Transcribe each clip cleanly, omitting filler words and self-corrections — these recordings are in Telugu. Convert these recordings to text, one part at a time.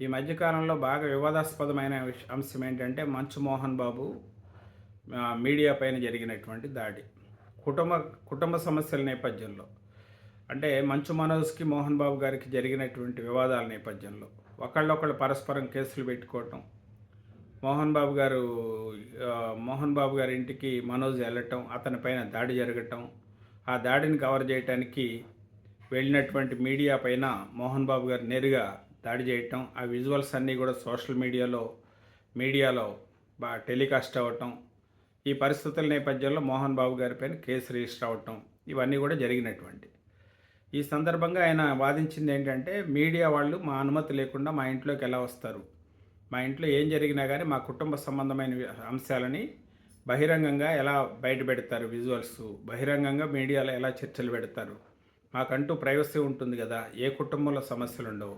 ఈ మధ్యకాలంలో బాగా వివాదాస్పదమైన అంశం ఏంటంటే మంచు మోహన్ బాబు మీడియా పైన జరిగినటువంటి దాడి. కుటుంబ కుటుంబ సమస్యల నేపథ్యంలో అంటే మంచు మనోజ్కి మోహన్ బాబు గారికి జరిగినటువంటి వివాదాల నేపథ్యంలో ఒకళ్ళొకళ్ళు పరస్పరం కేసులు పెట్టుకోవటం, మోహన్ బాబు గారు మోహన్ బాబు గారి ఇంటికి మనోజ్ వెళ్ళటం, అతని పైన దాడి జరగటం, ఆ దాడిని కవర్ చేయడానికి వెళ్ళినటువంటి మీడియా పైన మోహన్ బాబు గారు నేరుగా దాడి చేయటం, ఆ విజువల్స్ అన్నీ కూడా సోషల్ మీడియాలో బాగా టెలికాస్ట్ అవ్వటం, ఈ పరిస్థితుల నేపథ్యంలో మోహన్ బాబు గారి పైన కేసు రిజిస్టర్ అవ్వటం, ఇవన్నీ కూడా జరిగినటువంటి. ఈ సందర్భంగా ఆయన వాదించింది ఏంటంటే, మీడియా వాళ్ళు మా అనుమతి లేకుండా మా ఇంట్లోకి ఎలా వస్తారు, మా ఇంట్లో ఏం జరిగినా కానీ మా కుటుంబ సంబంధమైన అంశాలని బహిరంగంగా ఎలా బయట పెడతారు, విజువల్స్ బహిరంగంగా మీడియాలో ఎలా చర్చలు పెడతారు, మాకంటూ ప్రైవసీ ఉంటుంది కదా, ఏ కుటుంబంలో సమస్యలు ఉండవు,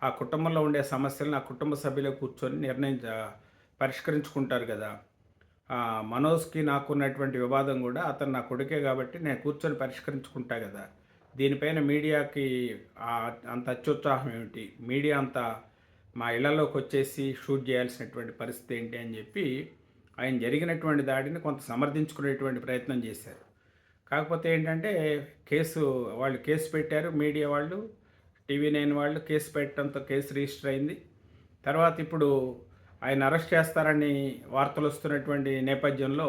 ఆ కుటుంబంలో ఉండే సమస్యలను ఆ కుటుంబ సభ్యులు కూర్చొని పరిష్కరించుకుంటారు కదా. మనోజ్కి నాకున్నటువంటి వివాదం కూడా అతను నా కొడుకే కాబట్టి నేను కూర్చొని పరిష్కరించుకుంటా కదా. దీనిపైన మీడియాకి అంత అత్యుత్సాహం ఏమిటి, మీడియా అంతా మా ఇళ్లలోకి వచ్చేసి షూట్ చేయాల్సినటువంటి పరిస్థితి ఏంటి అని చెప్పి ఆయన జరిగినటువంటి దాడిని కొంత సమర్థించుకునేటువంటి ప్రయత్నం చేశారు. కాకపోతే ఏంటంటే వాళ్ళు కేసు పెట్టారు, మీడియా వాళ్ళు, టీవీ9 వాళ్ళు కేసు పెట్టడంతో కేసు రిజిస్టర్ అయింది. తర్వాత ఇప్పుడు ఆయన అరెస్ట్ చేస్తారని వార్తలు వస్తున్నటువంటి నేపథ్యంలో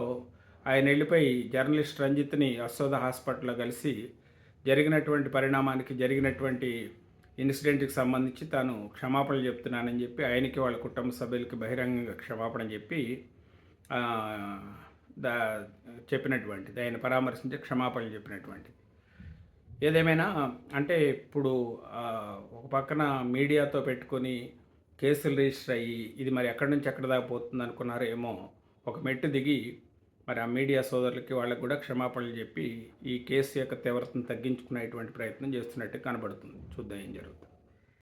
ఆయన వెళ్ళిపోయి జర్నలిస్ట్ రంజిత్ని యశోద హాస్పిటల్లో కలిసి జరిగినటువంటి ఇన్సిడెంట్కి సంబంధించి తాను క్షమాపణలు చెప్తున్నానని చెప్పి ఆయనకి వాళ్ళ కుటుంబ సభ్యులకి బహిరంగంగా క్షమాపణ చెప్పి చెప్పినటువంటిది, ఆయన పరామర్శించి క్షమాపణలు చెప్పినటువంటిది. ఏదేమైనా అంటే ఇప్పుడు ఒక పక్కన మీడియాతో పెట్టుకొని కేసులు రిజిస్టర్ అయ్యి ఇది మరి ఎక్కడి నుంచి ఎక్కడి దాకా పోతుంది అనుకున్నారో ఏమో, ఒక మెట్టు దిగి మరి ఆ మీడియా సోదరులకి వాళ్ళకి కూడా క్షమాపణలు చెప్పి ఈ కేసు యొక్క తీవ్రతను తగ్గించుకునేటువంటి ప్రయత్నం చేస్తున్నట్టు కనబడుతుంది. చూద్దాం ఏం జరుగుతుంది.